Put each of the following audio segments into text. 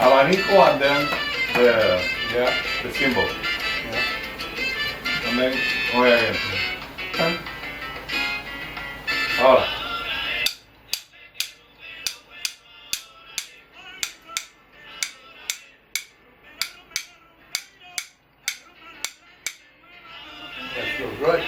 abanico and then the Yeah. the symbol. Yeah. And then go again. Ahora. That feels right.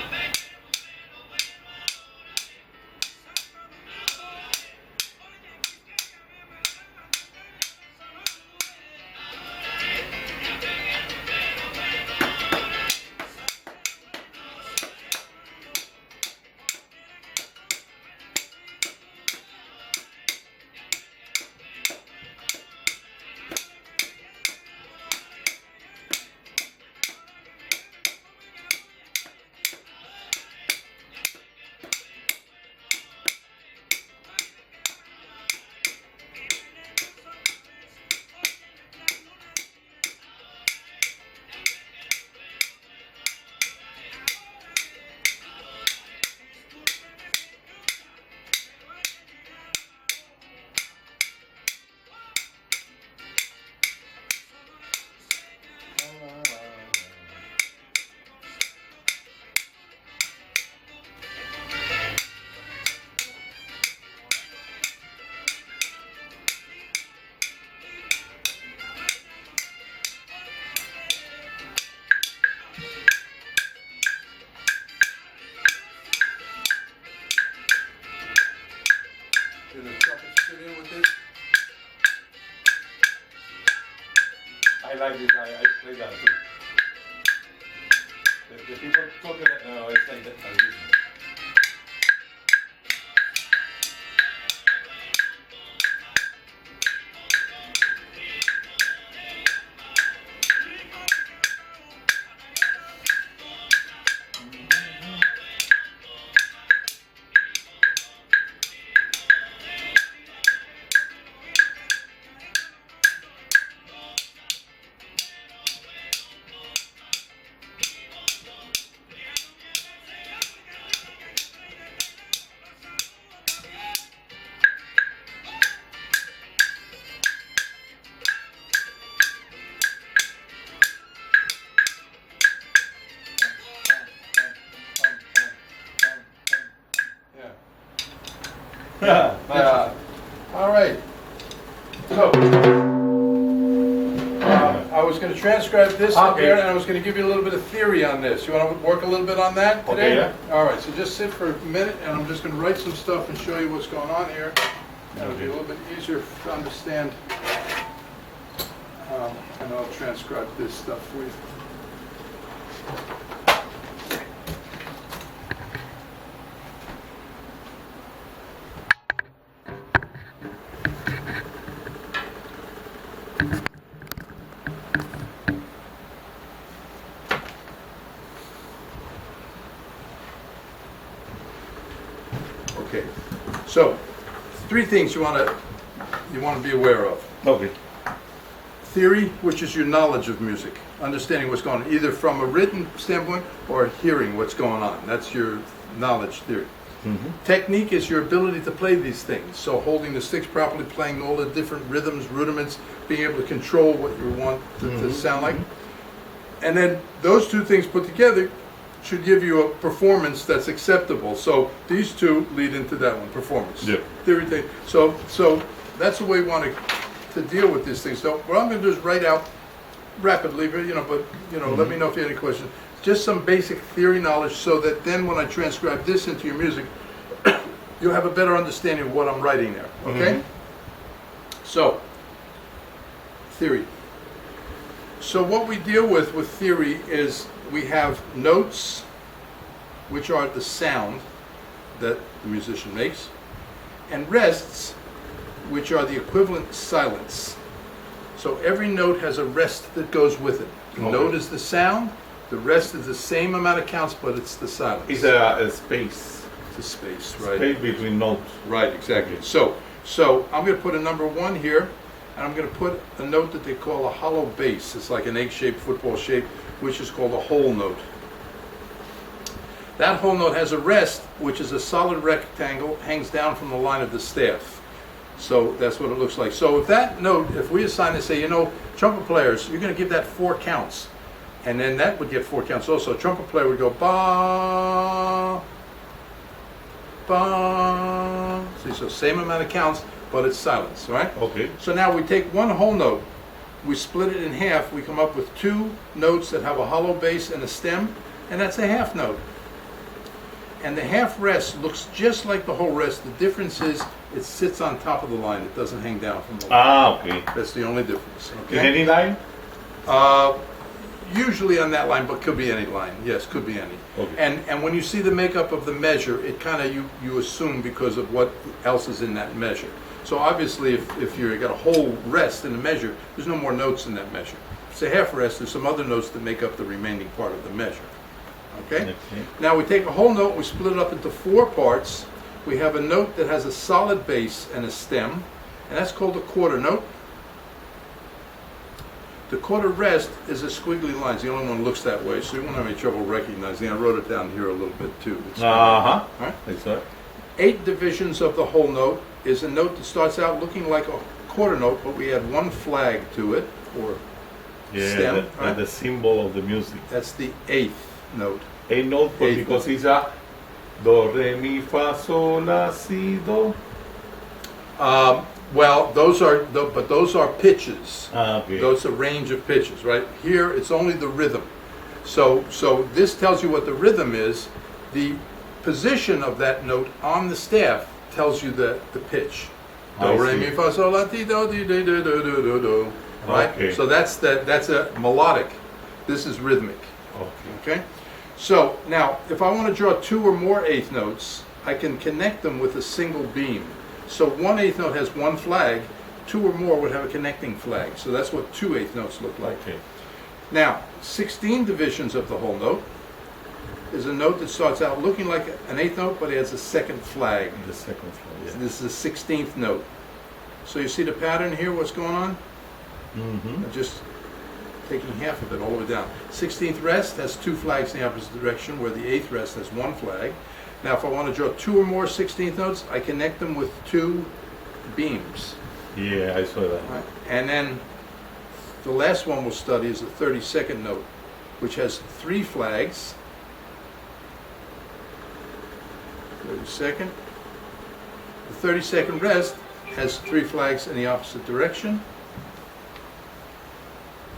Do the trumpets fit in with this? I like this. I play that too. The people talking, no, it's like that. Like this. Yeah. All right. So, I was going to transcribe this up Okay. here, and I was going to give you a little bit of theory on this. You want to work a little bit on that today? Okay, yeah. All right. So just sit for a minute, and I'm just going to write some stuff and show you what's going on here. That'll be a little bit easier to understand. And I'll transcribe this stuff for you. Okay, so three things you want to be aware of. Okay. Theory, which is your knowledge of music, understanding what's going on, either from a written standpoint or hearing what's going on. That's your knowledge theory. Technique is your ability to play these things. So holding the sticks properly, playing all the different rhythms, rudiments, being able to control what you want to sound like. And then those two things put together should give you a performance that's acceptable. So these two lead into that one, performance. Yeah. Theory thing. So that's the way we want to deal with these things. So what I'm going to do is write out rapidly, but let me know if you have any questions. Just some basic theory knowledge, so that then when I transcribe this into your music, you'll have a better understanding of what I'm writing there. Okay? So, theory. So what we deal with theory is we have notes, which are the sound that the musician makes, and rests, which are the equivalent silence. So every note has a rest that goes with it. The note is the sound, the rest is the same amount of counts, but it's the silence. It's a space. It's a space, right? Space between notes. Right, exactly. So I'm going to put a number 1 here, and I'm going to put a note that they call a hollow bass. It's like an egg-shaped football shape, which is called a whole note. That whole note has a rest, which is a solid rectangle, hangs down from the line of the staff. So that's what it looks like. So if that note, if we assign it, say, you know, trumpet players, you're going to give that 4 counts. And then that would get 4 counts also. Trumpet player would go ba, ba. See, so same amount of counts, but it's silence, right? Okay. So now we take one whole note, we split it in half, we come up with 2 notes that have a hollow base and a stem, and that's a half note. And the half rest looks just like the whole rest. The difference is it sits on top of the line. It doesn't hang down from the line. Ah, okay. That's the only difference. In Okay? any line? Usually on that line, but could be any line. Yes, could be any. Okay. And when you see the makeup of the measure, it kind of you assume because of what else is in that measure. So obviously, if you got a whole rest in the measure, there's no more notes in that measure. If it's a half rest, there's some other notes that make up the remaining part of the measure. Okay? Okay. Now we take a whole note, we split it up into 4 parts. We have a note that has a solid base and a stem, and that's called a quarter note. The quarter rest is a squiggly line. It's the only one that looks that way, so you won't have any trouble recognizing it. I wrote it down here a little bit too. Uh-huh. All right? That's right. 8 divisions of the whole note is a note that starts out looking like a quarter note, but we add 1 flag to it, or Yeah, stem. that, Right? the symbol of the music. That's the 8th note. A note, Eighth because it's a do, re, mi, fa, sol, la, si, do. Well, those are pitches. Ah, okay. Those are range of pitches, right? Here, it's only the rhythm. So this tells you what the rhythm is. The position of that note on the staff tells you the pitch. Do, I re, see. mi, fa, sol, la, ti, do, di, di, do, do, do, do, do. Right? Okay. So that's a melodic. This is rhythmic. Okay. Okay? So now, if I want to draw 2 or more 8th notes, I can connect them with a single beam. So 1 8th note has 1 flag, 2 or more would have a connecting flag. So that's what 2 8th notes look like. Okay. Now, 16 divisions of the whole note is a note that starts out looking like an 8th note, but it has a second flag. The second floor, yeah. This is a 16th note. So you see the pattern here, what's going on? Mm-hmm. Just taking half of it all the way down. 16th rest has 2 flags in the opposite direction, where the 8th rest has 1 flag. Now, if I want to draw 2 or more 16th notes, I connect them with 2 beams. Yeah, I saw that. Right? And then the last one we'll study is the 32nd note, which has 3 flags. 32nd. The 32nd rest has 3 flags in the opposite direction.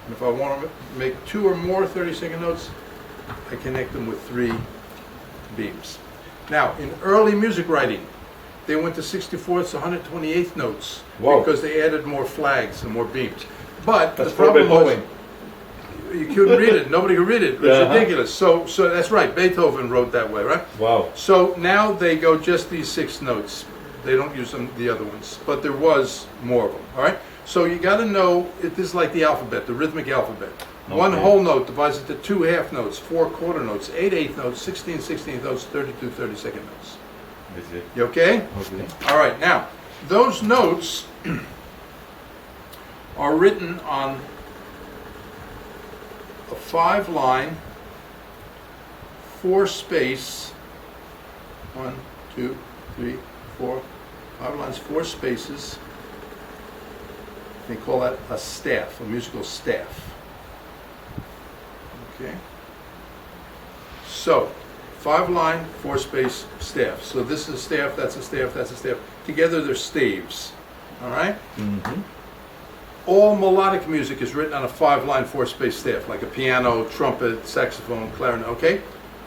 And if I want to make 2 or more 32nd notes, I connect them with 3 beams. Now, in early music writing, they went to 64ths, 128th notes, Wow. because they added more flags and more beams. But That's the problem for was, Beethoven. you couldn't read it. Nobody could read it. It was Uh-huh. ridiculous. So that's right. Beethoven wrote that way, right? Wow. So now they go just these 6 notes. They don't use the other ones, but there was more of them. All right. So you got to know this is like the alphabet, the rhythmic alphabet. One Okay. whole note divides into 2 half notes, 4 quarter notes, 8 8th notes, 16 16th notes, 32 32nd notes. Is it? You okay? Okay. All right. Now, those notes are written on a 5-line, 4-space, 1, 2, 3, 4, 5 lines, 4 spaces. They call that a staff, a musical staff. Okay. So, 5-line, 4-space staff. So this is a staff, that's a staff, that's a staff. Together they're staves. All right? Mm-hmm. All melodic music is written on a 5-line, 4-space staff, like a piano, trumpet, saxophone, clarinet, okay?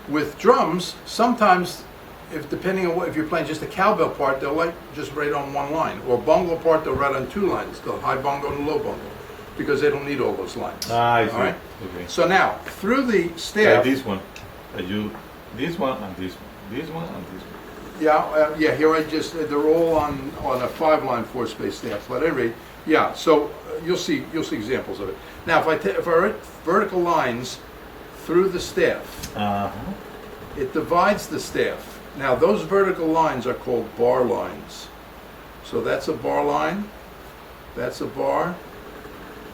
With drums, sometimes, depending on if you're playing just a cowbell part, they'll just write on 1 line. Or bongo part, they'll write on 2 lines, the high bongo and the low bongo, because they don't need all those lines. Ah, I see. All right? Okay. So now, through the staff... This one. This one and this one. This one and this one. Yeah, here they're all on a 5-line, 4-space staff. But at any rate, yeah. So you'll see examples of it. Now, if I write vertical lines through the staff, Uh-huh. it divides the staff. Now, those vertical lines are called bar lines. So that's a bar line. That's a bar.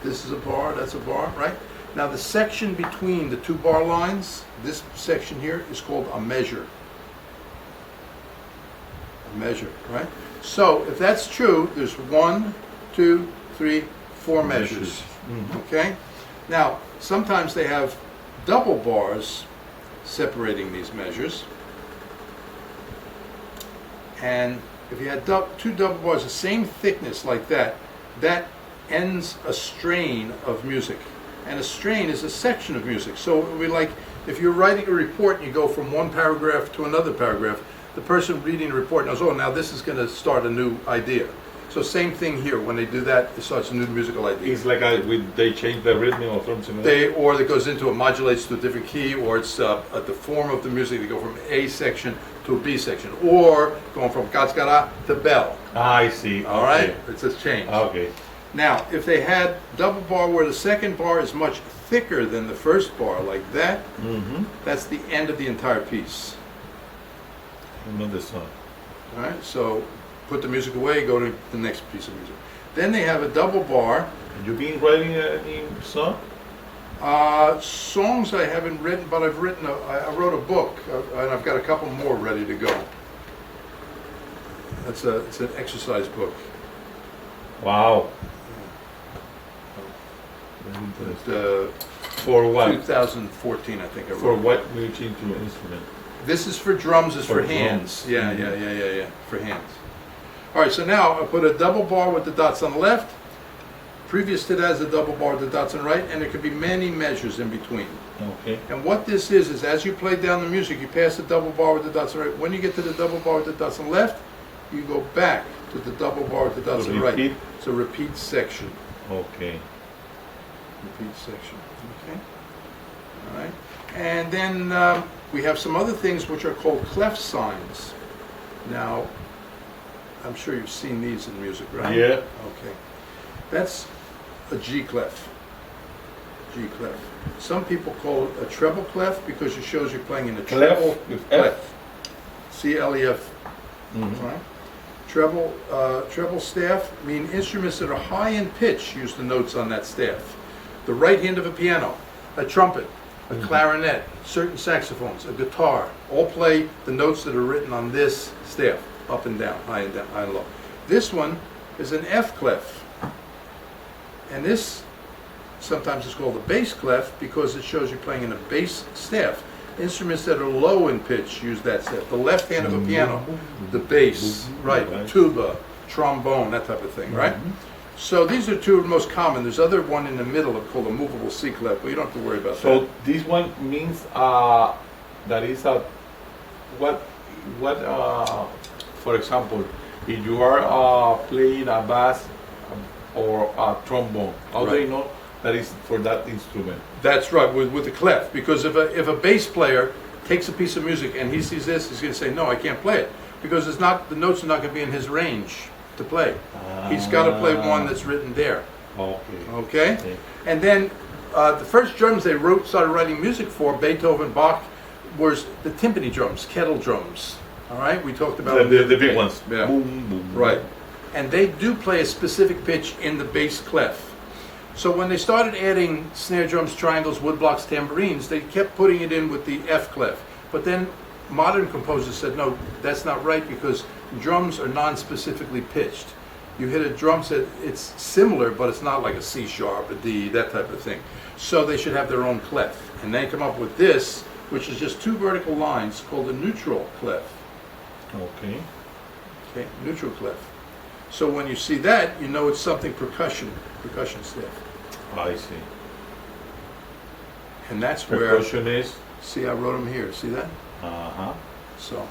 This is a bar. That's a bar. Right. Now, the section between the 2 bar lines, this section here, is called a measure. A measure, right? So if that's true, there's 1, 2, 3, 4 measures. Okay? Now, sometimes they have double bars separating these measures. And if you had two double bars the same thickness like that, that ends a strain of music. And a strain is a section of music. So it would be like if you're writing a report and you go from one paragraph to another paragraph, the person reading the report knows, oh, now this is going to start a new idea. So same thing here. When they do that, it starts a new musical idea. It's like they change the rhythm or something. Or it goes into, it modulates to a different key, or it's at the form of the music. They go from A section to a B section, or going from katzkara to bell. I see. All right? It's a change. Okay. Now, if they had double bar where the second bar is much thicker than the first bar, like that, that's the end of the entire piece. Another song. All right? So put the music away, go to the next piece of music. Then they have a double bar. You been writing any song? Songs I haven't written, but I've written. I wrote a book, and I've got a couple more ready to go. It's an exercise book. Wow. For what? 2014, I think I wrote. For what music instrument? This is for drums. Is for hands. Drums. Yeah. For hands. All right. So now I put a double bar with the dots on the left. Previous to that is a double bar with the dots on the right, and there could be many measures in between. Okay. And what this is as you play down the music, you pass the double bar with the dots on the right. When you get to the double bar with the dots on the left, you go back to the double bar with the dots on the right. It's a repeat section. Okay. Repeat section. Okay. All right. And then we have some other things which are called clef signs. Now, I'm sure you've seen these in music, right? Yeah. Okay. That's a G clef. G clef. Some people call it a treble clef because it shows you're playing in a treble clef. C-L-E-F. Right? Treble staff mean instruments that are high in pitch use the notes on that staff. The right hand of a piano, a trumpet, a clarinet, certain saxophones, a guitar, all play the notes that are written on this staff, up and down, high and low. This one is an F clef. And this sometimes is called a bass clef because it shows you're playing in a bass staff. Instruments that are low in pitch use that staff. The left hand of a piano, the bass, right, tuba, trombone, that type of thing, right? So these are two of the most common. There's other one in the middle called a movable C clef, but you don't have to worry about that. So this one means that is a what for example, if you are playing a bass or a trombone, how do you know that is for that instrument? That's right, with the clef, because if a bass player takes a piece of music and he sees this, he's going to say, no, I can't play it, because it's not, the notes are not going to be in his range to play. He's got to play one that's written there. Okay? And then the first drums they started writing music for, Beethoven, Bach, was the timpani drums, kettle drums. All right? We talked about the big ones. Yeah. Boom, boom. Right. And they do play a specific pitch in the bass clef. So when they started adding snare drums, triangles, woodblocks, tambourines, they kept putting it in with the F clef. But then modern composers said, no, that's not right, because drums are non-specifically pitched. You hit a drum set, it's similar, but it's not like a C sharp, a D, that type of thing. So they should have their own clef. And they come up with this, which is just two vertical lines called a neutral clef. Okay. Okay, neutral clef. So when you see that, you know it's something percussion staff. I see. And that's percussion where, is? see, I wrote them here, see that? So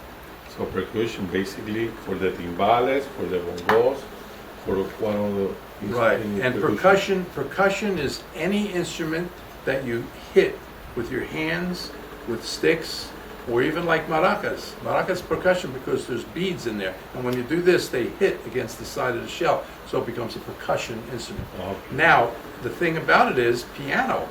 percussion basically for the timbales, for the bongos, for one of the... Right, and percussion is any instrument that you hit with your hands, with sticks, or even like maracas. Maracas percussion because there's beads in there. And when you do this, they hit against the side of the shell. So it becomes a percussion instrument. Okay. Now, the thing about it is, piano,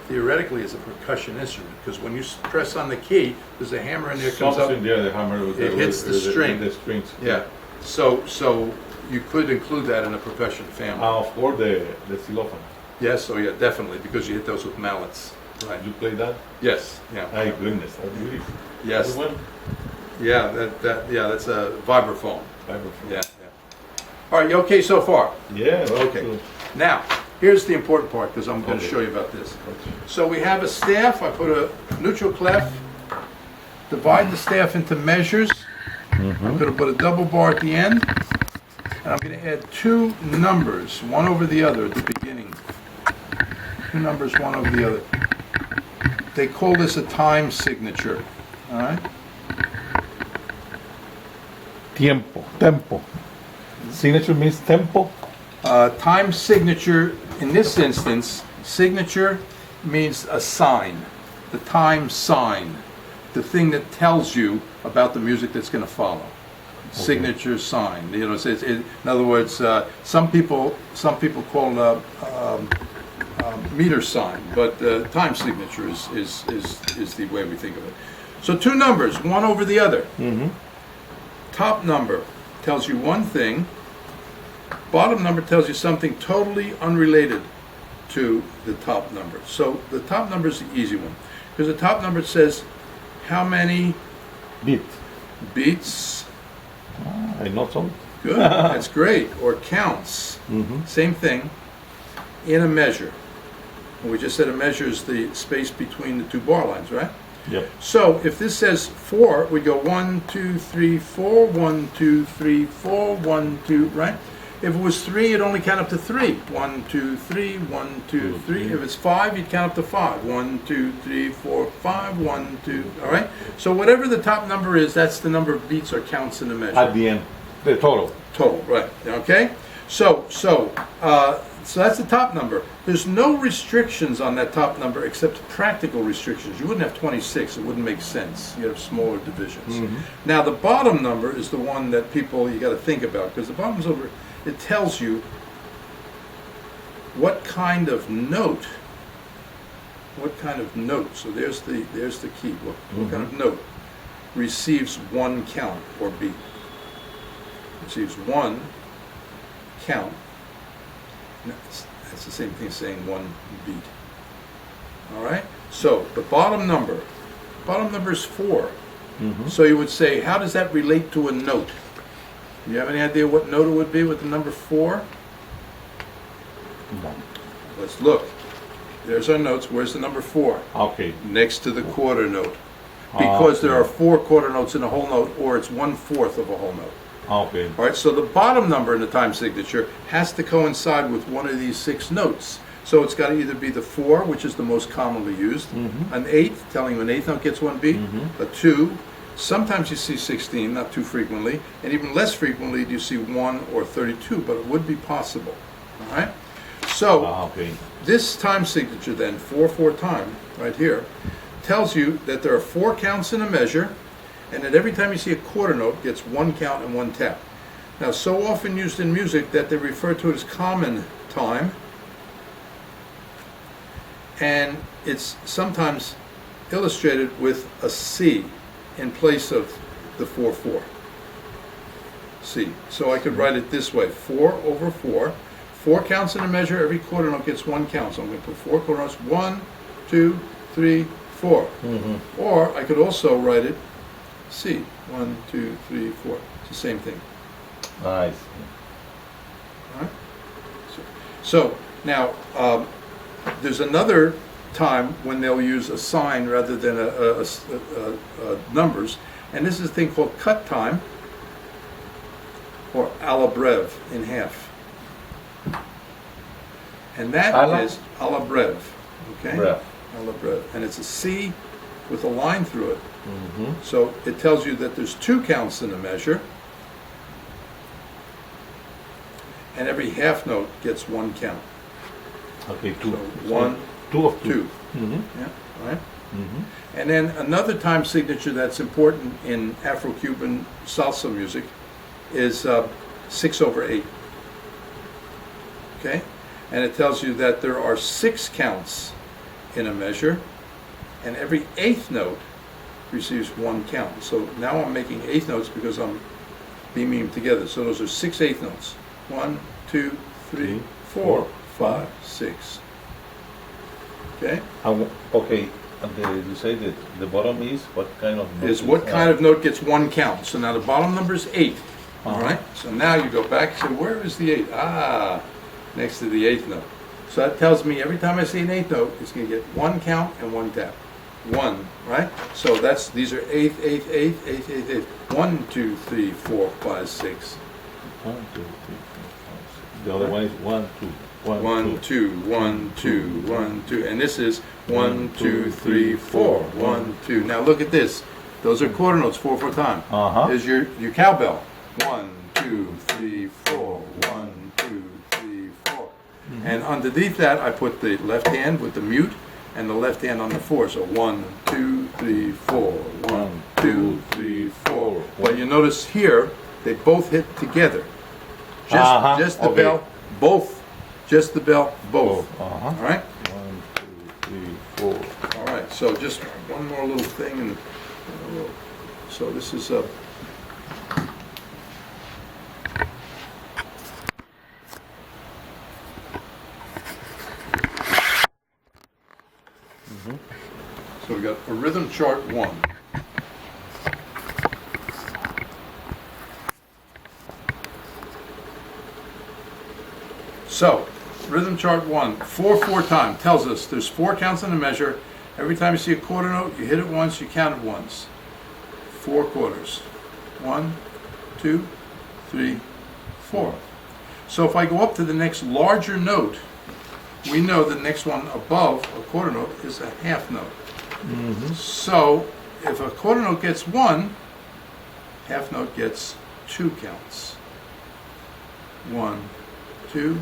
theoretically, is a percussion instrument. Because when you press on the key, there's a hammer in there, comes up. There, the hammer. It hits the string. The strings. Yeah. So you could include that in a percussion family. For the xylophone. Yes, oh yeah, definitely, because you hit those with mallets. Right. You play that? Yes. Yeah. My goodness, that's beautiful. Yes. Yeah, that's a vibraphone. Vibraphone. Yeah. All right, you okay so far? Yeah. Okay. Now, here's the important part, because I'm going to show you about this. So we have a staff. I put a neutral clef, divide the staff into measures. I'm going to put a double bar at the end, and I'm going to add two numbers, one over the other at the beginning. Two numbers, one over the other. They call this a time signature. All right? Tempo. Signature means tempo. Time signature, in this instance, signature means a sign, the time sign, the thing that tells you about the music that's going to follow. Signature sign. You know, in other words, some people call it a meter sign, but time signature is the way we think of it. So two numbers, one over the other. Top number tells you one thing. Bottom number tells you something totally unrelated to the top number. So the top number is the easy one, because the top number says how many beats. I know some. Good, that's great. Or counts, same thing, in a measure. And we just said a measure is the space between the two bar lines, right? Yep. So if this says 4, we go 1, 2, 3, 4, 1, 2, 3, 4, 1, 2, right? If it was 3, you'd only count up to 3. 1, 2, 3, 1, 2, 3. If it's 5, you'd count up to 5. 1, 2, 3, 4, 5, 1, 2, all right? So whatever the top number is, that's the number of beats or counts in the measure. At the end, the total. Total, right, okay? So that's the top number. There's no restrictions on that top number except practical restrictions. You wouldn't have 26, it wouldn't make sense. You have smaller divisions. Now the bottom number is the one that you got to think about, because the bottom's over, it tells you what kind of note, so there's the key, what kind of note receives one count or beat. Receives one count. That's the same thing as saying one beat. All right? So the bottom number is 4. So you would say, how does that relate to a note? Do you have any idea what note it would be with the number 4? No. Let's look. There's our notes. Where's the number 4? Okay. Next to the quarter note. Because there are 4 quarter notes in a whole note, or it's 1/4 of a whole note. Okay. All right, so the bottom number in the time signature has to coincide with one of these 6 notes. So it's got to either be the 4, which is the most commonly used, an 8, telling you an 8th note gets one beat, a 2, sometimes you see 16, not too frequently, and even less frequently do you see 1 or 32, but it would be possible. All right? So this time signature then, 4/4 time, right here, tells you that there are 4 counts in a measure, and that every time you see a quarter note, gets 1 count and 1 tap. Now, so often used in music that they refer to it as common time, and it's sometimes illustrated with a C in place of the 4/4. C. So I could write it this way: 4/4. 4 counts in a measure. Every quarter note gets 1 count. So I'm going to put 4 quarter notes: 1, 2, 3, 4. Or I could also write it C. 1, 2, 3, 4. It's the same thing. Nice. All right? So now there's another time when they'll use a sign rather than numbers, and this is a thing called cut time, or à la brève, in half. And that is à la brève. Okay? Brève. À la brève. And it's a C with a line through it. So it tells you that there's 2 counts in a measure, and every half note gets 1 count. Okay, 2. So 1, 2 of 2. 2. Yeah, right? And then another time signature that's important in Afro-Cuban salsa music is 6/8. Okay? And it tells you that there are 6 counts in a measure, and every 8th note receives 1 count. So now I'm making 8th notes because I'm beaming them together. So those are 6 8th notes. 1, 2, 3, 4, 5, 6. Okay? Okay, you say that the bottom is what kind of note Is what kind of note gets one count. So now the bottom number is 8. All Uh-huh. right? So now you go back and say, where is the 8? Ah, next to the 8th note. So that tells me every time I see an 8th note, it's going to get one count and one tap. 1, right? So these are 8th, 8th, 8th, 8th, 8th, 8th. 1, 2, 3, 4, 5, 6. 1, 2, 3, 4, 5, 6. The other one is 1, 2. 1, 2, 1, 2, 1, 2. And this is 1, 2, 3, 4. 1, 2. Now look at this. Those are quarter notes, 4 for time. Uh-huh. There's your cowbell. 1, 2, 3, 4. 1, 2, 3, 4. And underneath that, I put the left hand with the mute and the left hand on the 4. So 1, 2, 3, 4. 1, 2, 3, 4. But you notice here, they both hit together. Just the okay. bell, both. Just the bell, both. Uh-huh. All right? 1, 2, 3, 4. All right, so just one more little thing. And so this is a... So we got a rhythm chart 1. So, rhythm chart 1, 4/4 time tells us there's 4 counts in the measure. Every time you see a quarter note, you hit it once, you count it once. 4 quarters. 1, 2, 3, 4. So if I go up to the next larger note, we know the next one above a quarter note is a half note. So if a quarter note gets 1, half note gets 2 counts. 1, 2,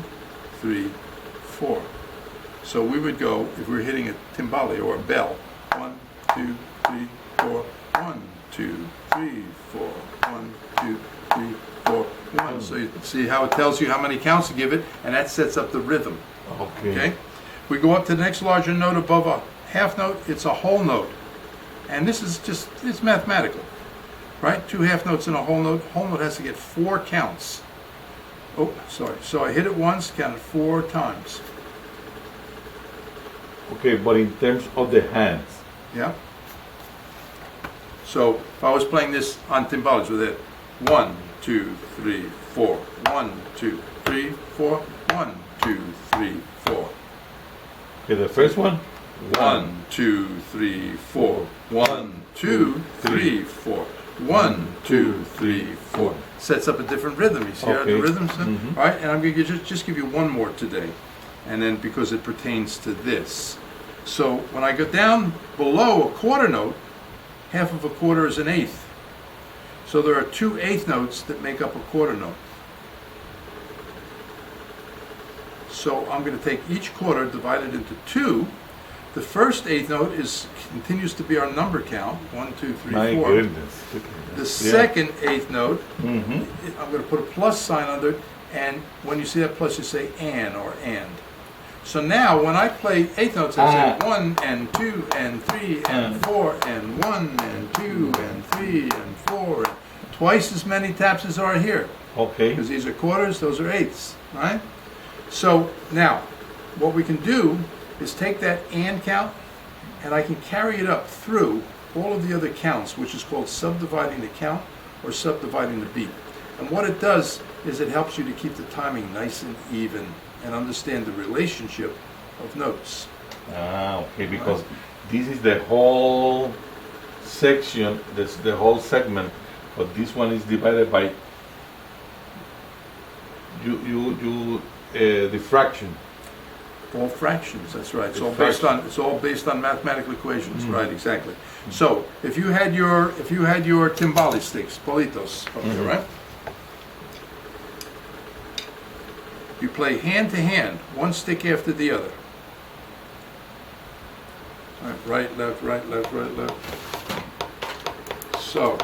3, 4. So we would go, if we were hitting a timbale or a bell, 1, 2, 3, 4, 1, 2, 3, 4, 1, 2, 3, 4, 1. So you see how it tells you how many counts to give it, and that sets up the rhythm. Okay? We go up to the next larger note above a half note, it's a whole note. And this is just, it's mathematical, right? 2 half notes in a whole note. Whole note has to get 4 counts. Oh, sorry. So I hit it once, counted 4 times. Okay, but in terms of the hands, Yeah? So if I was playing this on timbales with it, 1, 2, 3, 4. 1, 2, 3, 4. 1, 2, 3, 4. okay, the first one, 1, 2, 3, 4. 1, 2, 3, 4. 1, 2, 3, 4. Sets up a different rhythm. You see how the Okay. rhythms? All right, and I'm going to just give you one more today, and then because it pertains to this. So when I go down below a quarter note, half of a quarter is an eighth. So there are 2 eighth notes that make up a quarter note. So I'm going to take each quarter, divide it into 2. The first eighth note continues to be our number count, 1, 2, 3, 4. my goodness. The second eighth note, I'm going to put a plus sign under it, and when you see that plus, you say "and" or "and." So now, when I play eighth notes, I say 1 and 2 and 3 and 4 and 1 and 2 and 3 and 4. And twice as many taps as are here, Okay. because these are quarters, those are eighths, right? So now, what we can do is take that "and" count, and I can carry it up through all of the other counts, which is called subdividing the count or subdividing the beat. And what it does is it helps you to keep the timing nice and even and understand the relationship of notes. Okay, because this is the whole section, this the whole segment, but this one is divided by the fraction. All fractions, that's right. It's The all based on mathematical equations, right? Exactly. So if you had your timbale sticks, palitos, up there, right? You play hand to hand, one stick after the other. All right, left, right, left, right, left. So,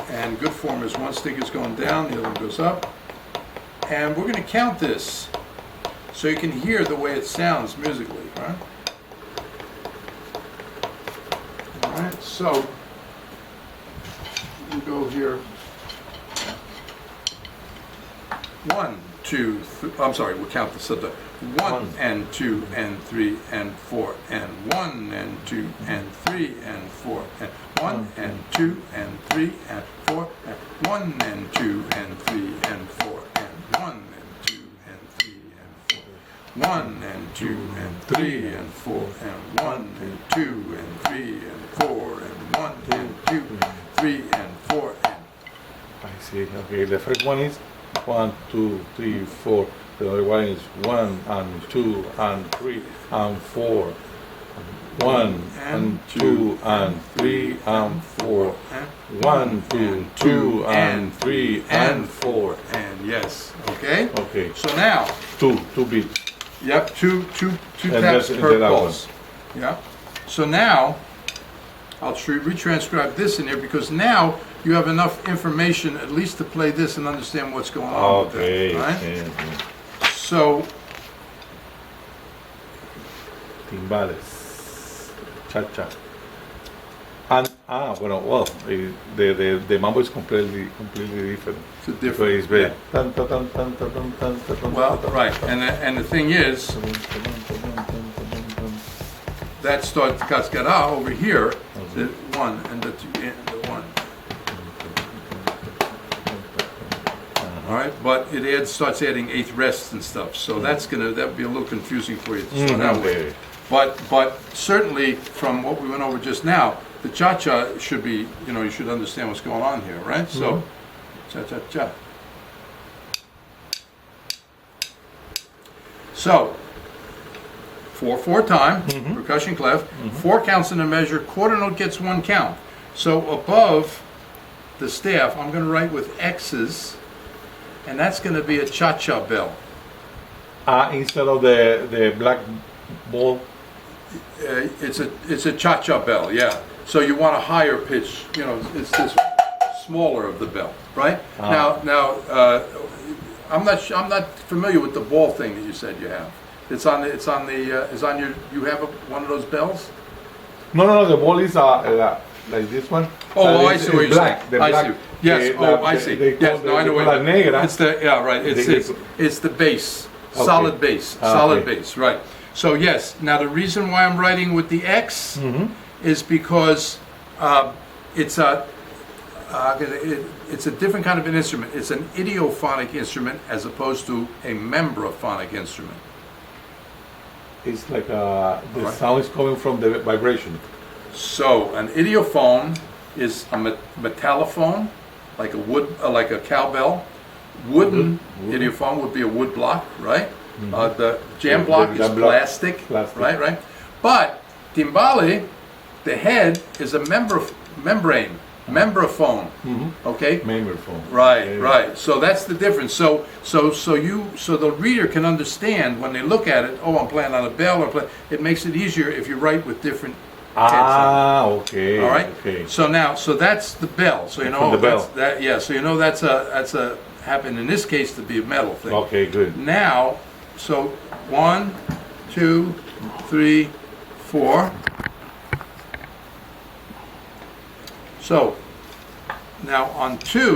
and good form is one stick is going down, the other one goes up. And we're going to count this so you can hear the way it sounds musically, right? All right, so you go here. 1, 2, I'm sorry, we'll count this. So the 1 and 2 and 3 and 4 and 1 and 2 and 3 and 4 and 1 and 2 and 3 and 4 and 1 and 2 and 3 and 4 and 1 and 2 and 3 and 4. 1 and 2 and 3 and 4 and 1 and 2 and 3 and 4 and 1 and 2 3 and 4 and I see. Okay, the first one is 1, 2, 3, 4. The other one is 1 and 2 and 3 and 4. 1 and 2 and 3 and 4. 1, 2, 2 and 3 and 4. and yes, okay? Okay. So now, 2 beats. yep, two And taps that's in per that pulse. Yeah. So now, I'll retranscribe this in here because now you have enough information at least to play this and understand what's going on Okay. with that. Right? Okay. Okay. So, Timbales, chacha, and well, the mambo is completely different. it's a So different. it's very Well, right, and the thing is, that starts cascada over here, the 1 and the 2 and the 1. All right, but it starts adding eighth rests and stuff, so that'd be a little confusing for you to start out with. But certainly from what we went over just now, the cha-cha should be, you should understand what's going on here, right? So, cha-cha-cha. So, 4/4 time, percussion clef, 4 counts in a measure, quarter note gets 1 count. So above the staff, I'm going to write with X's, and that's going to be a cha-cha bell. Instead of the black ball. It's a cha-cha bell, yeah. So you want a higher pitch, it's this smaller of the bell, right? Now, I'm not familiar with the ball thing that you said you have. You have one of those bells? No, the ball is like this one. Oh, I see what you're black, saying. the I black. see. Yes, I see. Yes, no, I know what negra. it's the, yeah, right. It's the base, Okay. solid base, Okay. right. So yes, now the reason why I'm writing with the X is because it's a different kind of an instrument. It's an idiophonic instrument as opposed to a membraphonic instrument. It's like the sound is coming from the vibration. So an idiophone is a metallophone, like a wood, like a cowbell. Wooden idiophone would be a wood block, right? The jam block is plastic, right? But timbale, the head is a membrane, membraphone. Okay. Membraphone. Right, right. So that's the difference. So the reader can understand when they look at it. Oh, I'm playing on a bell, it makes it easier if you write with different. Okay. All right. Okay. So that's the bell. So the bell. So that's a happened in this case to be a metal thing. Okay, good. Now, so 1, 2, 3, 4. So now on 2.